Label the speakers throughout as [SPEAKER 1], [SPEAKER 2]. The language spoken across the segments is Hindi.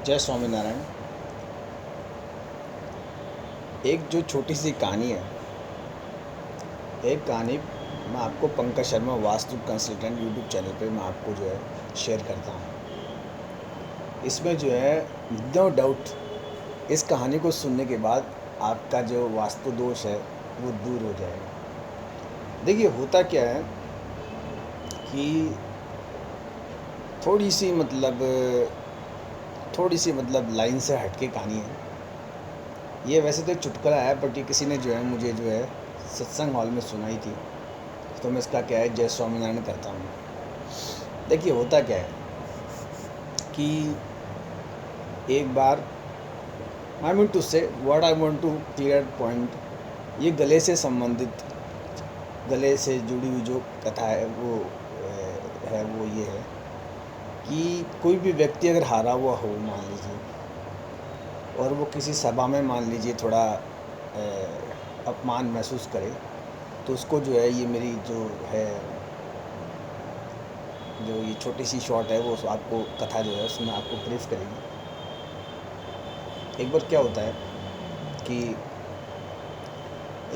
[SPEAKER 1] जय स्वामीनारायण। एक जो छोटी सी कहानी है, एक कहानी मैं आपको Pankaj Sharma Vastu consultant YouTube channel पे मैं आपको जो है शेयर करता हूँ। इसमें जो है नो डाउट इस कहानी को सुनने के बाद आपका जो वास्तु दोष है वो दूर हो जाएगा। देखिए होता क्या है कि थोड़ी सी मतलब लाइन से हटके कहानी है। ये वैसे तो एक चुटकुला है, बट ये किसी ने जो है मुझे जो है सत्संग हॉल में सुनाई थी, तो मैं इसका क्या है जय स्वामीनारायण करता हूँ। देखिए होता क्या है कि एक बार I mean to say what I want to clear point, ये गले से जुड़ी हुई जो कथा है वो वो ये है कि कोई भी व्यक्ति अगर हारा हुआ हो मान लीजिए, और वो किसी सभा में मान लीजिए थोड़ा अपमान महसूस करे, तो उसको जो है ये मेरी जो ये छोटी सी शॉर्ट है वो आपको कथा जो है उसमें आपको ब्रीफ करेगी। एक बार क्या होता है कि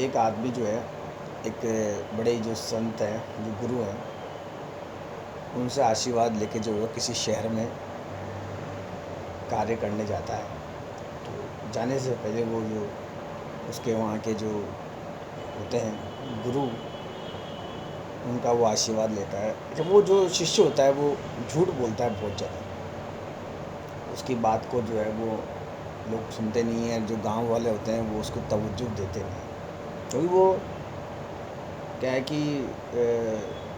[SPEAKER 1] एक आदमी जो है एक बड़े जो संत हैं, जो गुरु हैं, उनसे आशीर्वाद लेके जो है किसी शहर में कार्य करने जाता है। तो जाने से पहले वो जो उसके वहाँ के जो होते हैं गुरु, उनका वो आशीर्वाद लेता है। जब वो जो शिष्य होता है वो झूठ बोलता है बहुत ज़्यादा, उसकी बात को जो है वो लोग सुनते नहीं हैं। जो गांव वाले होते हैं वो उसको तवज्जो देते नहीं, क्योंकि वो क्या है कि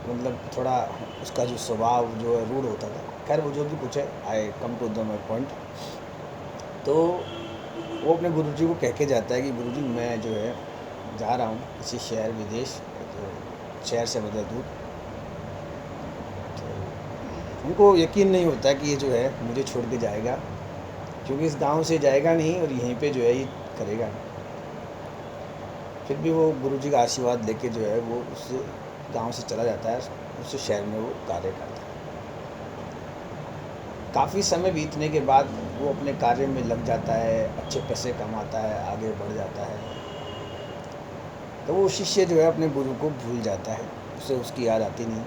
[SPEAKER 1] मतलब थोड़ा उसका जो स्वभाव जो है रूड होता था। खैर वो जो भी कुछ है, I come to the my point. तो वो अपने गुरुजी को कह के जाता है कि गुरुजी मैं जो है जा रहा हूँ किसी शहर विदेश, तो शहर से मतलब दूर। तो उनको यकीन नहीं होता कि ये जो है मुझे छोड़ के जाएगा, क्योंकि इस गांव से जाएगा नहीं और यहीं पे जो है ये करेगा। फिर भी वो गुरुजी का आशीर्वाद लेके जो है वो उस गांव से चला जाता है, उस शहर में वो कार्य करता है। काफ़ी समय बीतने के बाद वो अपने कार्य में लग जाता है, अच्छे पैसे कमाता है, आगे बढ़ जाता है। तो वो शिष्य जो है अपने गुरु को भूल जाता है, उसे उसकी याद आती नहीं,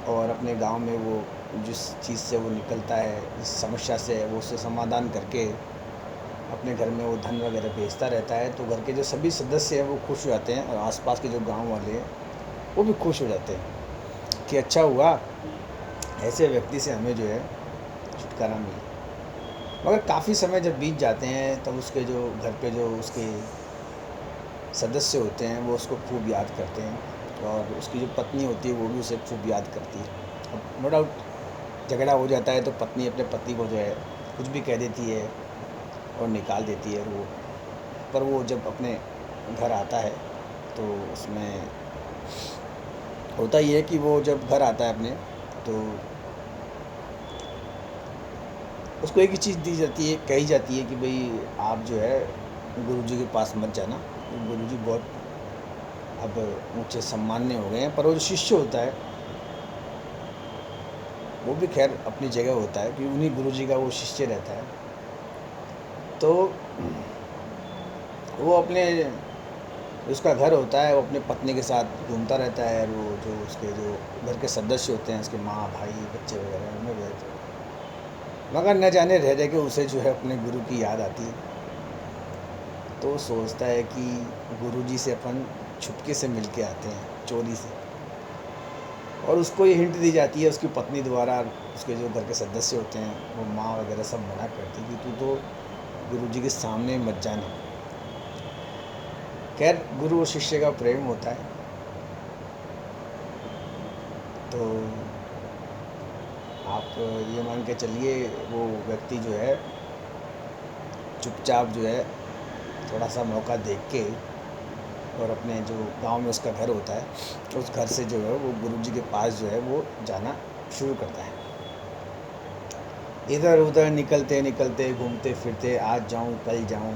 [SPEAKER 1] और अपने गांव में वो जिस चीज़ से वो निकलता है, जिस समस्या से वो उससे समाधान करके अपने घर में वो धन वगैरह भेजता रहता है। तो घर के जो सभी सदस्य हैं वो खुश हो जाते हैं, और आसपास के जो गांव वाले हैं वो भी खुश हो जाते हैं कि अच्छा हुआ ऐसे व्यक्ति से हमें जो है छुटकारा मिला। मगर काफ़ी समय जब बीत जाते हैं तब उसके जो घर पे जो उसके सदस्य होते हैं वो उसको खूब याद करते हैं, और उसकी जो पत्नी होती है वो भी उसे खूब याद करती है। अब नो डाउट झगड़ा हो जाता है तो पत्नी अपने पति को जो है कुछ भी कह देती है और निकाल देती है वो। पर वो जब अपने घर आता है तो उसमें होता ये है कि वो जब घर आता है अपने, तो उसको एक ही चीज़ दी जाती है, कही जाती है कि भाई आप जो है गुरुजी के पास मत जाना, गुरुजी बहुत अब ऊँचे सम्मान्य हो गए हैं। पर वो जो शिष्य होता है वो भी खैर अपनी जगह होता है, क्योंकि उन्हीं गुरुजी का वो शिष्य रहता है। तो वो अपने उसका घर होता है, वो अपने पत्नी के साथ घूमता रहता है, और वो जो उसके जो घर के सदस्य होते हैं, उसके माँ भाई बच्चे वगैरह उनमें भी रहते हैं। मगर न जाने रह रह के उसे जो है अपने गुरु की याद आती है। तो सोचता है कि गुरुजी से अपन छुपके से मिल के आते हैं, चोरी से। और उसको ये हिंट दी जाती है उसकी पत्नी द्वारा, उसके जो घर के सदस्य होते हैं वो माँ वगैरह सब मना करती कि तू तो गुरुजी के सामने मत जाना। खैर गुरु और शिष्य का प्रेम होता है, तो आप ये मान के चलिए वो व्यक्ति जो है चुपचाप जो है थोड़ा सा मौका देख के, और अपने जो गांव में उसका घर होता है उस घर से जो है वो गुरुजी के पास जो है वो जाना शुरू करता है। इधर उधर निकलते निकलते घूमते फिरते, आज जाऊं कल जाऊं,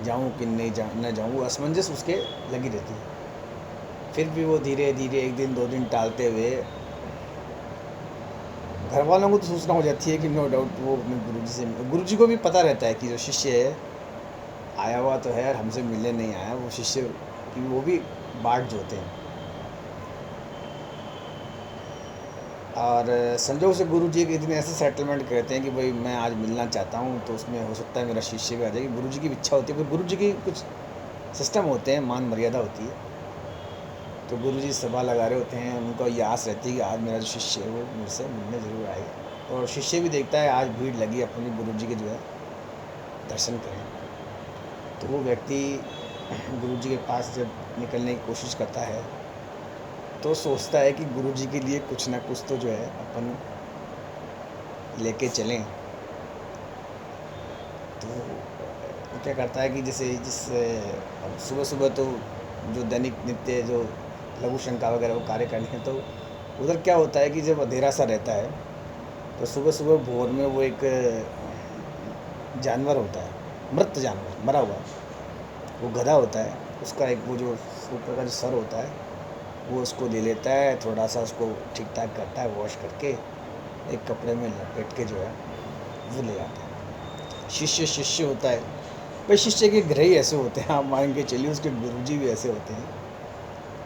[SPEAKER 1] जाऊं कि नहीं न जाऊं, वो असमंजस उसके लगी रहती है। फिर भी वो धीरे धीरे एक दिन दो दिन टालते हुए घर वालों को तो सूचना हो जाती है कि नो डाउट वो अपने गुरुजी से, गुरुजी को भी पता रहता है कि जो शिष्य है आया हुआ तो है और हमसे मिलने नहीं आया, वो शिष्य की वो भी बाट जोते हैं। और संजोग से गुरुजी एक दिन ऐसे सेटलमेंट करते हैं कि भाई मैं आज मिलना चाहता हूँ, तो उसमें हो सकता है मेरा शिष्य भी आ जाए। गुरुजी की इच्छा होती है, पर गुरुजी की कुछ सिस्टम होते हैं, मान मर्यादा होती है। तो गुरुजी सभा लगा रहे होते हैं, उनको ये आस रहती है कि आज मेरा जो शिष्य है वो मेरे से मिलने ज़रूर आएगा, और शिष्य भी देखता है आज भीड़ लगी अपनी गुरुजी के जो है दर्शन करें। तो वो व्यक्ति गुरुजी के पास जब निकलने की कोशिश करता है तो सोचता है कि गुरुजी के लिए कुछ ना कुछ तो जो है अपन लेके चलें। तो वो क्या करता है कि जैसे अब सुबह सुबह तो जो दैनिक नित्य जो लघु शंका वगैरह वो कार्य करने हैं, तो उधर क्या होता है कि जब अंधेरा सा रहता है तो सुबह सुबह भोर में वो एक जानवर होता है, मृत जानवर, मरा हुआ, वो गधा होता है, उसका एक वो जो ऊपर का जो सर होता है वो उसको ले लेता है, थोड़ा सा उसको ठीक ठाक करता है, वॉश करके एक कपड़े में लपेट के जो है वो ले आता है। शिष्य होता है भाई, शिष्य के ग्रह ही ऐसे होते हैं, आप मान के चलिए उसके गुरुजी भी ऐसे होते हैं।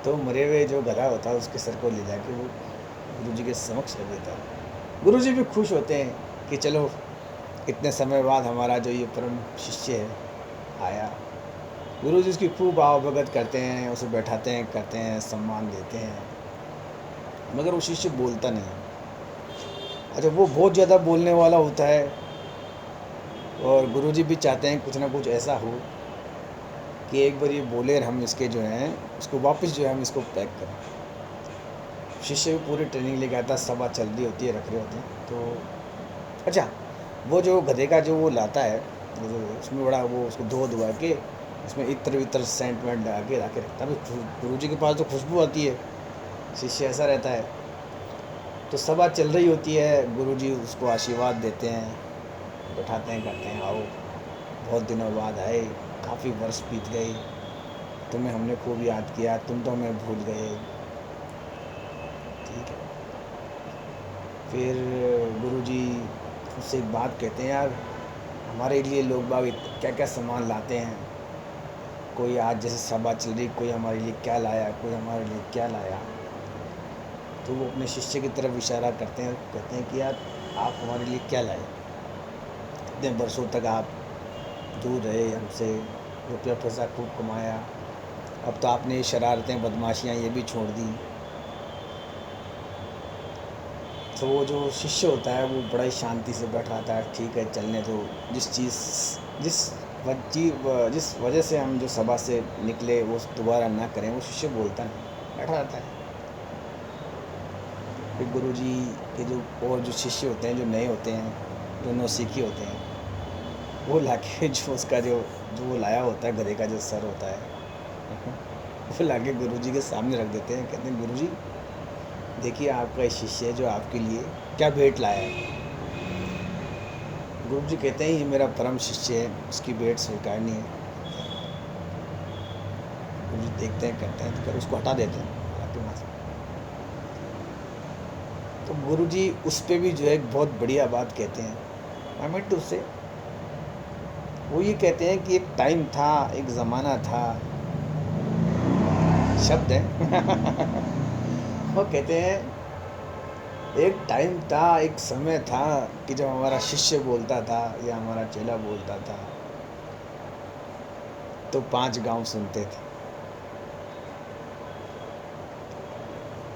[SPEAKER 1] तो मरे हुए जो गधा होता है उसके सर को ले जाके वो गुरुजी के समक्ष रख देता है। गुरुजी भी खुश होते हैं कि चलो इतने समय बाद हमारा जो ये परम शिष्य है आया। गुरुजी उसकी खूब आवभगत करते हैं, उसे बैठाते हैं, करते हैं, सम्मान देते हैं, मगर वो शिष्य बोलता नहीं। अच्छा, वो बहुत ज़्यादा बोलने वाला होता है और गुरुजी भी चाहते हैं कुछ ना कुछ ऐसा हो कि एक बार ये बोले और हम इसके जो हैं उसको वापस जो है हम इसको पैक करें। शिष्य भी पूरी ट्रेनिंग लेके आता, सभा चल रही होती है, रख रहे होते हैं। तो अच्छा, वो जो गधे का जो वो लाता है, उसमें बड़ा वो उसको धो धुआ के उसमें इत्र वित्र सेंट वेंट लगा के रखे रखता है। गुरुजी के पास तो खुशबू आती है, शिष्य ऐसा रहता है। तो सभा चल रही होती है, गुरुजी उसको आशीर्वाद देते हैं, बैठाते हैं, करते हैं, आओ बहुत दिनों बाद आए, काफ़ी वर्ष बीत गए, तुम्हें हमने खूब याद किया, तुम तो हमें भूल गए। ठीक है। फिर गुरुजी उससे एक बात कहते हैं, यार हमारे लिए लोग बाग क्या क्या सामान लाते हैं, कोई आज जैसे सभा चल रही, कोई हमारे लिए क्या लाया, कोई हमारे लिए क्या लाया। तो वो अपने शिष्य की तरफ इशारा करते हैं, कहते हैं कि यार आप हमारे लिए क्या लाए, इतने वर्षों तक आप दूर रहे हमसे, रुपया पैसा खूब कमाया, अब तो आपने ये शरारतें बदमाशियाँ ये भी छोड़ दी। तो वो जो शिष्य होता है वो बड़ा ही शांति से बैठ रहा था, ठीक है चलने दो, जिस वजह से हम जो सभा से निकले वो दोबारा ना करें, वो शिष्य बोलता नहीं, बैठा रहता है। फिर गुरुजी के जो और जो शिष्य होते हैं, जो नए होते हैं, जो नौसीखी होते हैं, वो लाके जो उसका जो वो लाया होता है, गधे का जो सर होता है वो लाके गुरुजी के सामने रख देते हैं। कहते हैं गुरुजी देखिए आपका एक शिष्य है जो आपके लिए क्या भेंट लाया है। गुरुजी कहते हैं ये मेरा परम शिष्य है, उसकी भेंट स्वीकारनी है। गुरुजी देखते हैं, कहते हैं, तो फिर उसको हटा देते हैं आपके वहाँ से। तो गुरुजी उस पर भी जो है एक बहुत बढ़िया बात कहते हैं, अमिट उससे वो ये कहते हैं कि एक टाइम था, एक ज़माना था, शब्द है वो कहते हैं एक टाइम था, एक समय था कि जब हमारा शिष्य बोलता था या हमारा चेला बोलता था तो 5 गांव सुनते थे,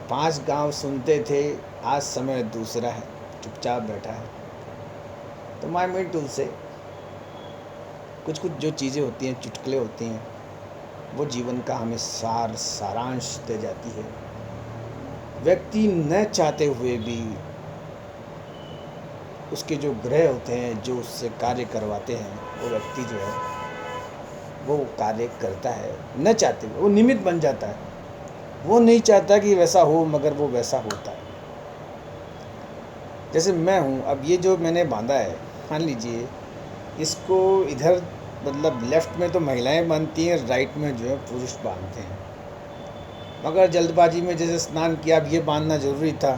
[SPEAKER 1] 5 गांव सुनते थे। आज समय दूसरा है, चुपचाप बैठा है। तो माय मेड टूल से कुछ कुछ जो चीज़ें होती हैं, चुटकुले होती हैं, वो जीवन का हमें सारांश दे जाती है। व्यक्ति न चाहते हुए भी उसके जो ग्रह होते हैं, जो उससे कार्य करवाते हैं, वो व्यक्ति जो है वो कार्य करता है न चाहते हुए, वो निमित्त बन जाता है। वो नहीं चाहता कि वैसा हो, मगर वो वैसा होता है। जैसे मैं हूँ, अब ये जो मैंने बांधा है, मान लीजिए इसको इधर मतलब लेफ़्ट में तो महिलाएं बांधती हैं, राइट में जो है पुरुष बांधते हैं, मगर जल्दबाजी में जैसे स्नान किया, अब ये बांधना ज़रूरी था,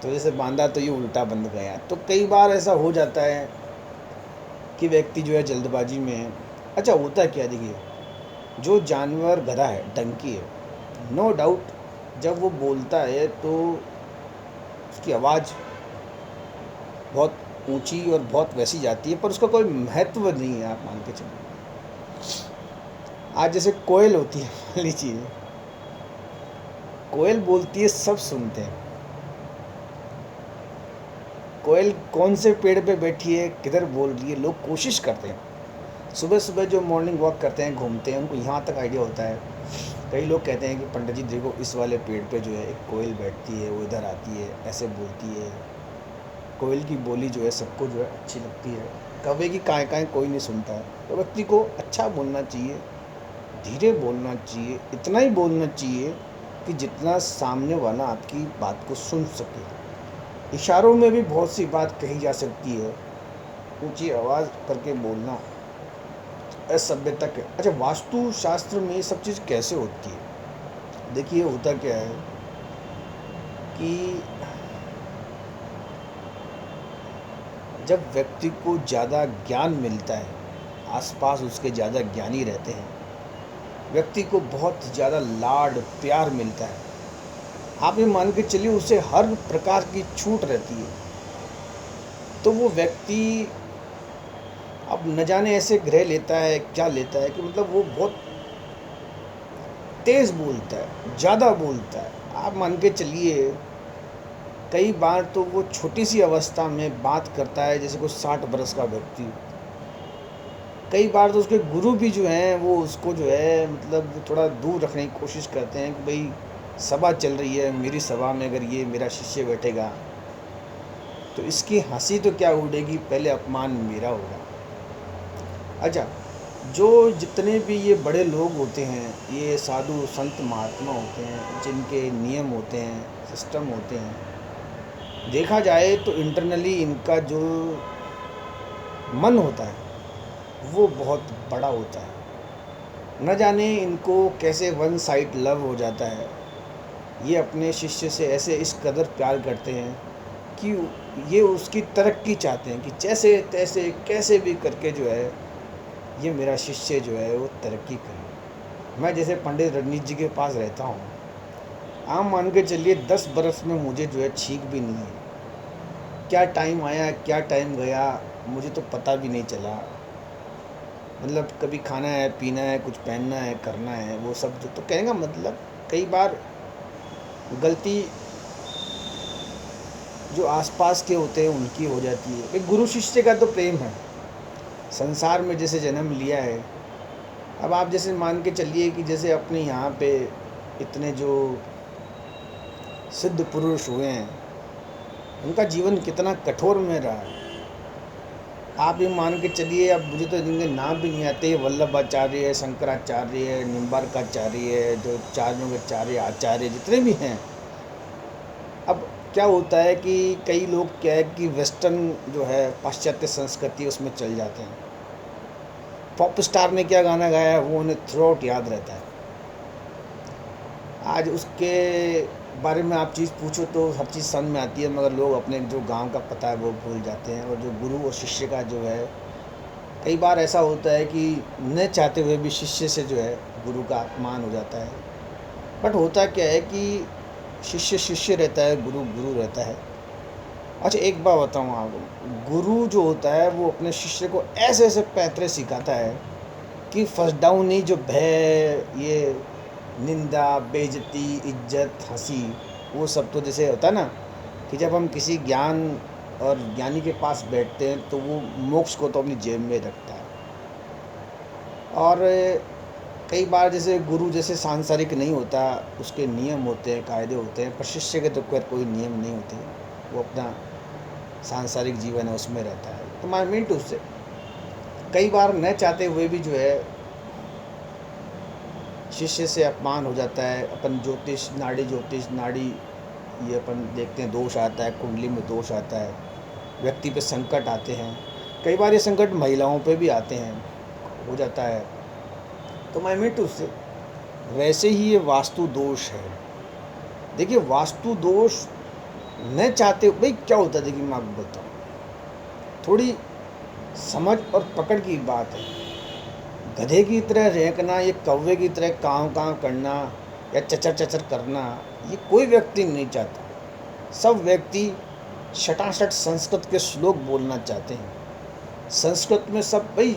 [SPEAKER 1] तो जैसे बांधा तो ये उल्टा बंध गया। तो कई बार ऐसा हो जाता है कि व्यक्ति जो है जल्दबाजी में, अच्छा होता क्या है, देखिए जो जानवर गधा है, डंकी है, नो डाउट जब वो बोलता है तो उसकी आवाज़ बहुत ऊंची और बहुत वैसी जाती है, पर उसका कोई महत्व नहीं है, आप मान के चलिए। आज जैसे कोयल होती है, मान लीजिए कोयल बोलती है, सब सुनते हैं। कोयल कौन से पेड़ पे बैठी है, किधर बोल रही है, लोग कोशिश करते हैं। सुबह सुबह जो मॉर्निंग वॉक करते हैं, घूमते हैं, उनको यहाँ तक आइडिया होता है। कई लोग कहते हैं कि पंडित जी देखो इस वाले पेड़ पे जो है एक कोयल बैठती है, वो इधर आती है, ऐसे बोलती है। कोयल की बोली जो है सबको जो है अच्छी लगती है। कौवे की काएँ काएँ कोई नहीं सुनता है। तो व्यक्ति को अच्छा बोलना चाहिए, धीरे बोलना चाहिए, इतना ही बोलना चाहिए कि जितना सामने वाला आपकी बात को सुन सके। इशारों में भी बहुत सी बात कही जा सकती है। ऊंची आवाज़ करके बोलना असभ्यता है। अच्छा, वास्तु शास्त्र में ये सब चीज़ कैसे होती है? देखिए होता क्या है कि जब व्यक्ति को ज़्यादा ज्ञान मिलता है, आसपास उसके ज़्यादा ज्ञानी रहते हैं, व्यक्ति को बहुत ज़्यादा लाड प्यार मिलता है, आप ये मान के चलिए उसे हर प्रकार की छूट रहती है, तो वो व्यक्ति अब न जाने ऐसे ग्रह लेता है, क्या लेता है कि मतलब वो बहुत तेज़ बोलता है, ज़्यादा बोलता है। आप मान के चलिए कई बार तो वो छोटी सी अवस्था में बात करता है जैसे कोई 60 बरस का व्यक्ति। कई बार तो उसके गुरु भी जो हैं वो उसको जो है मतलब थोड़ा दूर रखने की कोशिश करते हैं कि भाई सभा चल रही है, मेरी सभा में अगर ये मेरा शिष्य बैठेगा तो इसकी हंसी तो क्या उड़ेगी, पहले अपमान मेरा होगा। अच्छा, जो जितने भी ये बड़े लोग होते हैं, ये साधु संत महात्मा होते हैं, जिनके नियम होते हैं, सिस्टम होते हैं, देखा जाए तो इंटरनली इनका जो मन होता है वो बहुत बड़ा होता है। न जाने इनको कैसे वन साइड लव हो जाता है। ये अपने शिष्य से ऐसे इस कदर प्यार करते हैं कि ये उसकी तरक्की चाहते हैं कि जैसे तैसे कैसे भी करके जो है ये मेरा शिष्य जो है वो तरक्की करे। मैं जैसे पंडित रजनीश जी के पास रहता हूँ, आम मान के चलिए 10 बरस में मुझे जो है छींक भी नहीं है। क्या टाइम आया, क्या टाइम गया, मुझे तो पता भी नहीं चला। मतलब कभी खाना है, पीना है, कुछ पहनना है, करना है, वो सब जो, तो कहने का मतलब कई बार गलती जो आसपास के होते हैं उनकी हो जाती है। एक गुरु शिष्य का तो प्रेम है, संसार में जैसे जन्म लिया है। अब आप जैसे मान के चलिए कि जैसे अपने यहाँ पे इतने जो सिद्ध पुरुष हुए हैं, उनका जीवन कितना कठोर में रहा है। आप ये मान के चलिए, अब मुझे तो इनके नाम भी नहीं आते, वल्लभाचार्य है, शंकराचार्य है, निम्बार्काचार्य है, जो चार्यों के चार्य आचार्य जितने भी हैं। अब क्या होता है कि कई लोग क्या है कि वेस्टर्न जो है पाश्चात्य संस्कृति उसमें चल जाते हैं। पॉप स्टार ने क्या गाना गाया है वो उन्हें थ्रू आउट याद रहता है। आज उसके बारे में आप चीज़ पूछो तो हर चीज़ समझ में आती है, मगर लोग अपने जो गांव का पता है वो भूल जाते हैं। और जो गुरु और शिष्य का जो है, कई बार ऐसा होता है कि न चाहते हुए भी शिष्य से जो है गुरु का अपमान हो जाता है। बट होता क्या है कि शिष्य शिष्य रहता है, गुरु गुरु रहता है। अच्छा, एक बात बताऊँ आपको, गुरु जो होता है वो अपने शिष्य को ऐसे ऐसे पैतरे सिखाता है कि फर्स्ट डाउन ही जो भय, ये निंदा, बेइज्जती, इज्जत, हंसी, वो सब तो जैसे होता है ना कि जब हम किसी ज्ञान और ज्ञानी के पास बैठते हैं तो वो मोक्ष को तो अपनी जेब में रखता है। और कई बार जैसे गुरु जैसे सांसारिक नहीं होता, उसके नियम होते हैं, कायदे होते हैं, पर शिष्य के तो कोई नियम नहीं होते। वो अपना सांसारिक जीवन है उसमें रहता है। तो मैं मीन टू से कई बार न चाहते हुए भी जो है शिष्य से अपमान हो जाता है। अपन ज्योतिष नाड़ी ये अपन देखते हैं, दोष आता है, कुंडली में दोष आता है, व्यक्ति पे संकट आते हैं। कई बार ये संकट महिलाओं पे भी आते हैं, हो जाता है। तो मैं मीट उससे वैसे ही ये वास्तु दोष है। देखिए वास्तु दोष न चाहते भाई क्या होता है, देखिए मैं आपको बताऊँ, थोड़ी समझ और पकड़ की बात है। गधे की तरह रेंकना, ये कौवे की तरह काँव काँव करना या चचर चचर करना, ये कोई व्यक्ति नहीं चाहता। सब व्यक्ति शटाशट संस्कृत के श्लोक बोलना चाहते हैं। संस्कृत में सब भाई,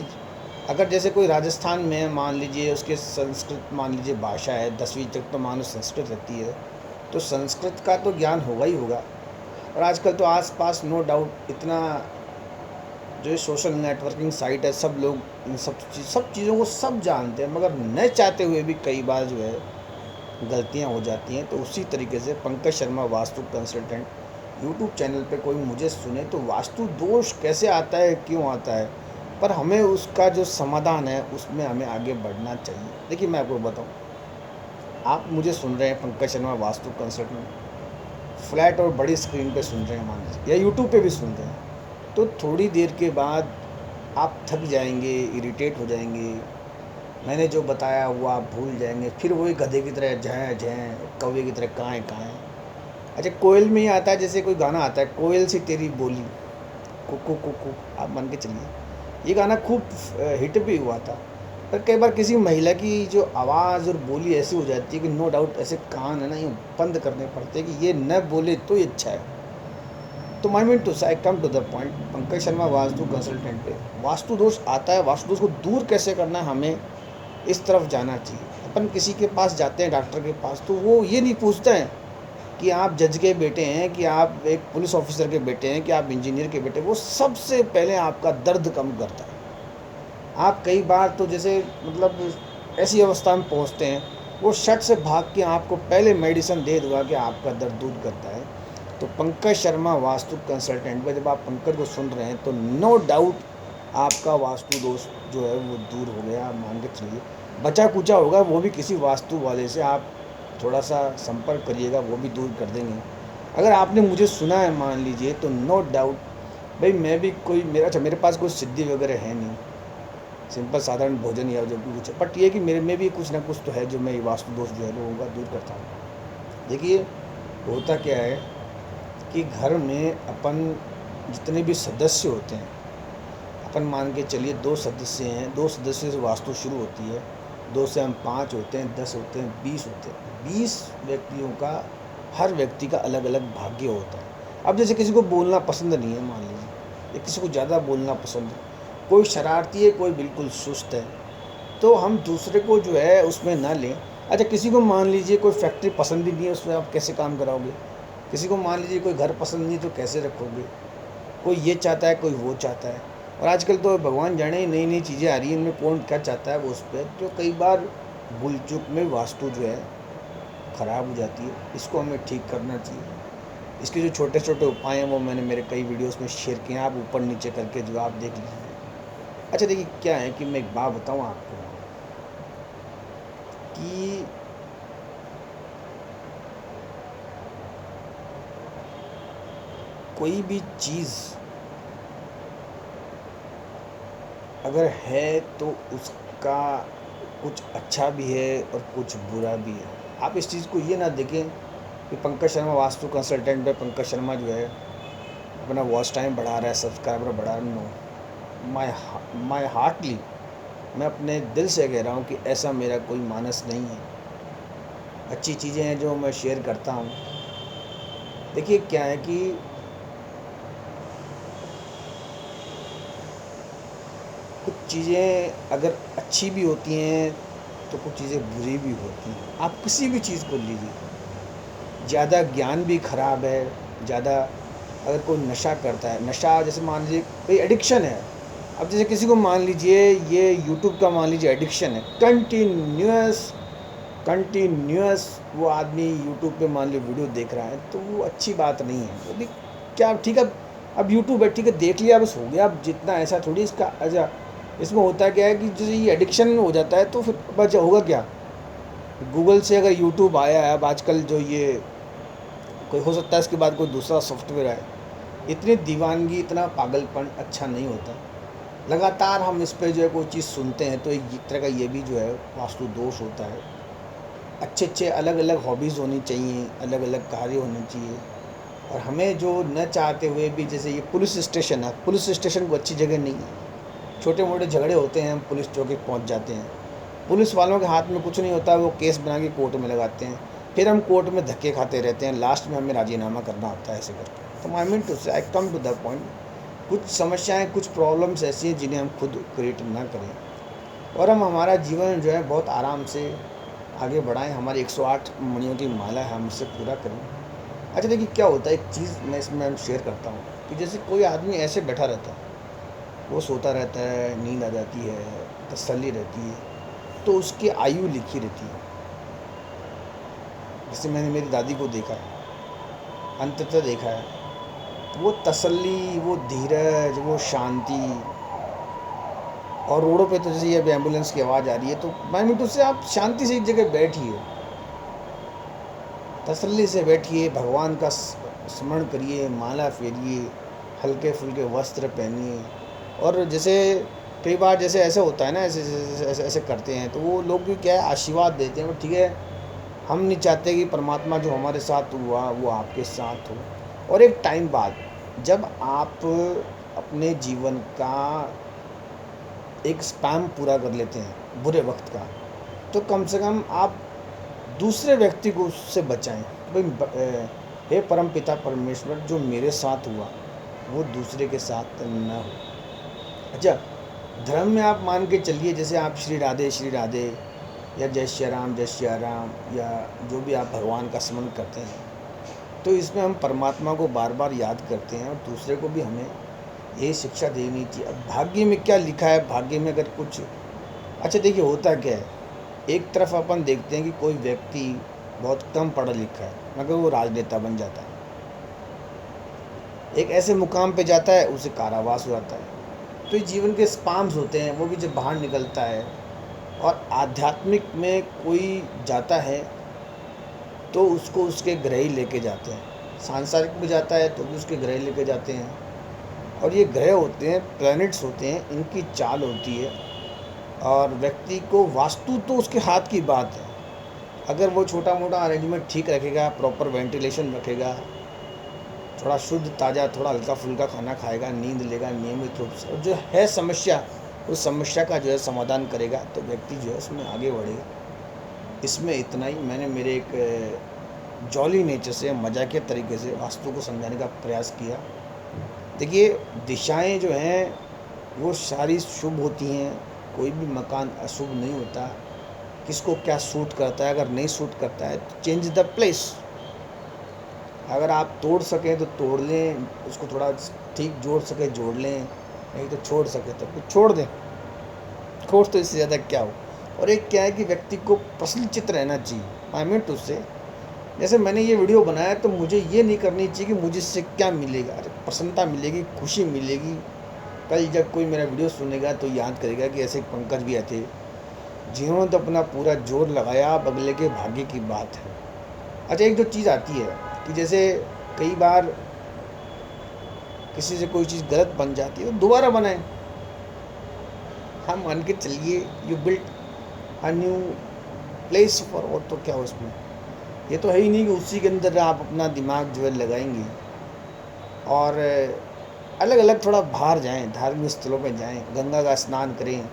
[SPEAKER 1] अगर जैसे कोई राजस्थान में है, मान लीजिए उसके संस्कृत मान लीजिए भाषा है, 10वीं तक तो मानो संस्कृत रहती है, तो संस्कृत का तो ज्ञान होगा ही होगा। और आजकल तो आसपास नो डाउट इतना जो ये सोशल नेटवर्किंग साइट है, सब लोग इन सब चीज़ों को सब जानते हैं, मगर न चाहते हुए भी कई बार जो है गलतियां हो जाती हैं। तो उसी तरीके से Pankaj Sharma Vastu consultant YouTube channel पे कोई मुझे सुने तो वास्तु दोष कैसे आता है, क्यों आता है, पर हमें उसका जो समाधान है उसमें हमें आगे बढ़ना चाहिए। देखिए मैं आपको बताऊँ, आप मुझे सुन रहे हैं पंकज शर्मा वास्तु कंसल्टेंट, फ्लैट और बड़ी स्क्रीन पे सुन रहे हैं मान लीजिए, या यूट्यूब पे भी सुन रहे हैं, तो थोड़ी देर के बाद आप थक जाएंगे, इरिटेट हो जाएंगे, मैंने जो बताया वो आप भूल जाएंगे, फिर वही गधे की तरह झैं झैं, कौवे की तरह काएँ काएँ। अच्छा, कोयल में ही आता है, जैसे कोई गाना आता है, कोयल सी तेरी बोली कुकू कुकू, आप मान के चलिए ये गाना खूब हिट भी हुआ था। पर कई बार किसी महिला की जो आवाज़ और बोली ऐसी हो जाती है कि नो डाउट ऐसे कान है ना, ये बंद करने पड़ते हैं कि ये न बोले तो ही अच्छा है। तो माई mean to say I come to the point, Pankaj Sharma Vastu consultant पे वास्तु दोष आता है, वास्तु दोष को दूर कैसे करना है, हमें इस तरफ जाना चाहिए। अपन किसी के पास जाते हैं, डॉक्टर के पास, तो वो ये नहीं पूछते हैं कि आप जज के बेटे हैं, कि आप एक पुलिस ऑफिसर के बेटे हैं, कि आप इंजीनियर के बेटे, वो सबसे पहले आपका दर्द कम करता है। आप कई बार तो जैसे मतलब ऐसी अवस्था में पहुंचते हैं, वो शट से भाग के आपको पहले मेडिसिन दे दूँगा कि आपका दर्द दूर करता है। तो पंकज शर्मा वास्तु कंसल्टेंट पर जब आप पंकज को सुन रहे हैं तो नो डाउट आपका वास्तु दोष जो है वो दूर हो गया, आप मान के चलिए। बचा कुचा होगा वो भी किसी वास्तु वाले से आप थोड़ा सा संपर्क करिएगा, वो भी दूर कर देंगे। अगर आपने मुझे सुना है मान लीजिए, तो नो डाउट भाई मैं भी कोई मेरा अच्छा मेरे पास कोई सिद्धि वगैरह है नहीं, सिंपल साधारण भोजन या जो भी कुछ है, बट ये कि मेरे में भी कुछ ना कुछ तो है जो मैं ये वास्तु दोष जो है लोगों का दूर करता हूँ। देखिए होता क्या है कि घर में अपन जितने भी सदस्य होते हैं, अपन मान के चलिए 2 सदस्य हैं, 2 सदस्य से वास्तु शुरू होती है, 2 से हम 5 होते हैं, 10 होते हैं, 20 होते हैं। 20 व्यक्तियों का, हर व्यक्ति का अलग अलग भाग्य होता है। अब जैसे किसी को बोलना पसंद नहीं है मान लीजिए, या किसी को ज़्यादा बोलना पसंद है, कोई शरारती है, कोई बिल्कुल सुस्त है, तो हम दूसरे को जो है उसमें ना लें। अच्छा, किसी को मान लीजिए कोई फैक्ट्री पसंद ही नहीं है, उसमें आप कैसे काम कराओगे? किसी को मान लीजिए कोई घर पसंद नहीं तो कैसे रखोगे? कोई ये चाहता है, कोई वो चाहता है, और आजकल तो भगवान जाने नई नई चीज़ें आ रही हैं, इनमें कौन क्या चाहता है वो उस पर, तो कई बार भूल चूक में वास्तु जो है ख़राब हो जाती है। इसको हमें ठीक करना चाहिए। इसके जो छोटे छोटे उपाय हैं वो मैंने मेरे कई वीडियोस में शेयर किए हैं, आप ऊपर नीचे करके जो आप देख लीजिए। अच्छा देखिए क्या है कि मैं एक बात बताऊँ आपको कि कोई भी चीज़ अगर है तो उसका कुछ अच्छा भी है और कुछ बुरा भी है। आप इस चीज़ को ये ना देखें कि पंकज शर्मा वास्तु कंसल्टेंट पे पंकज शर्मा जो है अपना वॉच टाइम बढ़ा रहा है, सब्सक्राइबर बढ़ा रहा है। नो, माय हार्टली, मैं अपने दिल से कह रहा हूँ कि ऐसा मेरा कोई मानस नहीं है। अच्छी चीज़ें हैं जो मैं शेयर करता हूँ। देखिए क्या है कि कुछ चीज़ें अगर अच्छी भी होती हैं तो कुछ चीज़ें बुरी भी होती हैं। आप किसी भी चीज़ को लीजिए, ज़्यादा ज्ञान भी ख़राब है, ज़्यादा अगर कोई नशा करता है, नशा जैसे मान लीजिए कोई एडिक्शन है। अब जैसे किसी को मान लीजिए ये यूट्यूब का मान लीजिए एडिक्शन है, कंटिन्यूअस वो आदमी यूट्यूब पे मान लीजिए वीडियो देख रहा है, तो वो अच्छी बात नहीं है। वो भी क्या ठीक है, अब यूट्यूब है ठीक है, देख लिया बस हो गया। अब जितना ऐसा थोड़ी इसका अच्छा, इसमें होता क्या है कि जैसे ये एडिक्शन हो जाता है तो फिर बच होगा क्या। गूगल से अगर यूट्यूब आया है, अब आजकल जो ये कोई हो सकता है इसके बाद कोई दूसरा सॉफ्टवेयर आए, इतनी दीवानगी, इतना पागलपन अच्छा नहीं होता। लगातार हम इस पे जो है कोई चीज़ सुनते हैं तो एक तरह का ये भी जो है वास्तु दोष होता है। अच्छे अच्छे अलग अलग हॉबीज़ होनी चाहिए, अलग अलग कार्य होने चाहिए। और हमें जो न चाहते हुए भी, जैसे ये पुलिस स्टेशन है, पुलिस स्टेशन को अच्छी जगह नहीं है। छोटे मोटे झगड़े होते हैं, हम पुलिस चौकी पहुंच जाते हैं। पुलिस वालों के हाथ में कुछ नहीं होता, वो केस बना के कोर्ट में लगाते हैं, फिर हम कोर्ट में धक्के खाते रहते हैं, लास्ट में हमें राजीनामा करना होता है ऐसे करके। तो आई mean to say, I come to the point, कुछ समस्याएं, कुछ प्रॉब्लम्स ऐसी हैं जिन्हें हम खुद क्रिएट ना करें, और हम हमारा जीवन जो है बहुत आराम से आगे बढ़ाएं। हमारी 108 मणियों की माला है, हम उससे पूरा करें। अच्छा देखिए क्या होता है, एक चीज़ मैं इसमें शेयर करता हूँ कि जैसे कोई आदमी ऐसे बैठा रहता है, वो सोता रहता है, नींद आ जाती है, तसल्ली रहती है, तो उसकी आयु लिखी रहती है। जैसे मैंने मेरी दादी को देखा है, अंततः देखा है, वो तसल्ली, वो धीरज, वो शांति। और रोडों पे तो जैसे ये अभी एम्बुलेंस की आवाज़ आ रही है, तो मैं मिनट उससे आप शांति से एक जगह बैठिए, तसल्ली से बैठिए, भगवान का स्मरण करिए, माला फेरिए, हल्के फुल्के वस्त्र पहनिए। और जैसे कई बार जैसे ऐसा होता है ना, ऐसे ऐसे ऐसे ऐसे करते हैं, तो वो लोग भी क्या है, आशीर्वाद देते हैं, ठीक है, हम नहीं चाहते कि परमात्मा जो हमारे साथ हुआ वो आपके साथ हो। और एक टाइम बाद जब आप अपने जीवन का एक स्पैम पूरा कर लेते हैं बुरे वक्त का, तो कम से कम आप दूसरे व्यक्ति को उससे बचाएं। भाई हे परम पिता परमेश्वर, जो मेरे साथ हुआ वो दूसरे के साथ न हो। अच्छा, धर्म में आप मान के चलिए, जैसे आप श्री राधे या जय श्री राम, या जो भी आप भगवान का स्मरण करते हैं, तो इसमें हम परमात्मा को बार बार याद करते हैं, और दूसरे को भी हमें यही शिक्षा देनी चाहिए। अब भाग्य में क्या लिखा है, भाग्य में अगर कुछ, अच्छा देखिए होता क्या है, एक तरफ अपन देखते हैं कि कोई व्यक्ति बहुत कम पढ़ा लिखा है मगर वो राजनेता बन जाता है, एक ऐसे मुकाम पे जाता है, उसे कारावास हो जाता है। तो ये जीवन के स्पाम्स होते हैं, वो भी जब बाहर निकलता है। और आध्यात्मिक में कोई जाता है तो उसको उसके ग्रह ही लेके जाते हैं, सांसारिक में जाता है तो भी उसके ग्रह लेके जाते हैं। और ये ग्रह होते हैं, प्लैनेट्स होते हैं, इनकी चाल होती है। और व्यक्ति को वास्तु तो उसके हाथ की बात है, अगर वो छोटा मोटा अरेंजमेंट ठीक रखेगा, प्रॉपर वेंटिलेशन रखेगा, थोड़ा शुद्ध ताज़ा, थोड़ा हल्का फुल्का खाना खाएगा, नींद लेगा नियमित रूप से, और जो है समस्या, उस समस्या का जो है समाधान करेगा, तो व्यक्ति जो है उसमें आगे बढ़ेगा। इसमें इतना ही मैंने मेरे एक जॉली नेचर से, मजाकिया तरीके से वास्तु को समझाने का प्रयास किया। देखिए दिशाएं जो हैं वो सारी शुभ होती हैं, कोई भी मकान अशुभ नहीं होता। किसको क्या सूट करता है, अगर नहीं सूट करता है तो चेंज द प्लेस। अगर आप तोड़ सकें तो तोड़ लें, उसको थोड़ा ठीक जोड़ सके जोड़ लें, नहीं तो छोड़ सके तो कुछ छोड़ दें। कोर्स तो इससे ज़्यादा क्या हो। और एक क्या है कि व्यक्ति को प्रसन्नचित्त रहना चाहिए। आई मीन टू से, जैसे मैंने ये वीडियो बनाया तो मुझे ये नहीं करनी चाहिए कि मुझे इससे क्या मिलेगा। अरे प्रसन्नता मिलेगी, खुशी मिलेगी। कल जब कोई मेरा वीडियो सुनेगा तो याद करेगा कि ऐसे पंकज भी थे जिन्होंने तो अपना पूरा जोर लगाया, अब अगले के भाग्य की बात है। अच्छा एक जो चीज़ आती है कि जैसे कई बार किसी से कोई चीज़ गलत बन जाती है तो दोबारा बनाएं। हम मान के चलिए you built a new place for, और तो क्या हो उसमें, ये तो है ही नहीं कि उसी के अंदर आप अपना दिमाग जो है लगाएंगे। और अलग अलग थोड़ा बाहर जाएं, धार्मिक स्थलों पे जाएं, गंगा का स्नान करें,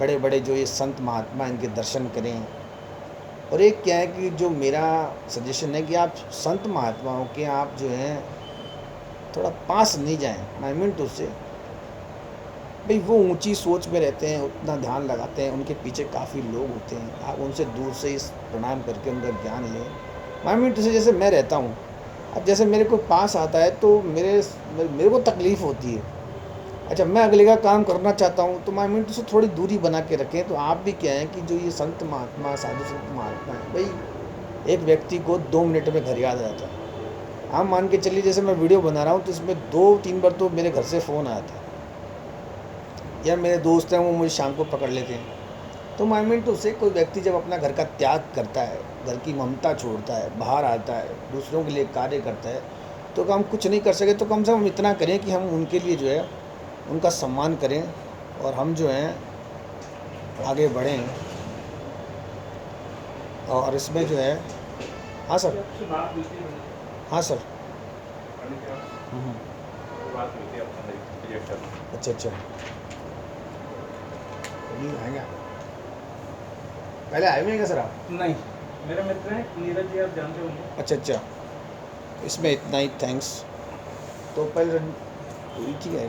[SPEAKER 1] बड़े बड़े जो ये संत महात्मा इनके दर्शन करें। और एक क्या है कि जो मेरा सजेशन है कि आप संत महात्माओं के आप जो हैं थोड़ा पास नहीं जाएं। आई मीन टू से, भाई वो ऊंची सोच में रहते हैं, उतना ध्यान लगाते हैं, उनके पीछे काफ़ी लोग होते हैं, आप उनसे दूर से इस प्रणाम करके उनका ज्ञान लें। आई मीन टू से, जैसे मैं रहता हूँ, अब जैसे मेरे को पास आता है तो मेरे को तकलीफ़ होती है। अच्छा मैं अगले का काम करना चाहता हूँ तो आई मीन टू से थोड़ी दूरी बना के रखें। तो आप भी क्या है कि जो ये संत महात्मा, साधु संत महात्मा है, भाई एक व्यक्ति को 2 मिनट में घर याद आ जाता है। आप मान के चलिए जैसे मैं वीडियो बना रहा हूँ तो इसमें 2-3 बार तो मेरे घर से फ़ोन आया था, या मेरे दोस्त हैं वो मुझे शाम को पकड़ लेते हैं। तो आई मीन टू से, कोई व्यक्ति जब अपना घर का त्याग करता है, घर की ममता छोड़ता है, बाहर आता है, दूसरों के लिए कार्य करता है, तो हम कुछ नहीं कर सके तो कम से कम इतना करें कि हम उनके लिए जो है उनका सम्मान करें, और हम जो हैं आगे बढ़ें। और इसमें जो है, हाँ सर, हाँ सर,
[SPEAKER 2] बनी थी आप,
[SPEAKER 1] हम्म,
[SPEAKER 2] तो बात हुई थी आपसे मेरी प्रोजेक्टर में।
[SPEAKER 1] अच्छा अच्छा। नहीं आएंगे आप। पहले आए हुए हैं क्या सर आप?
[SPEAKER 2] नहीं, मेरे मित्र हैं नीरज जी, आप जानते होंगे।
[SPEAKER 1] अच्छा अच्छा, इसमें इतना ही थैंक्स। तो पहले हुई थी आई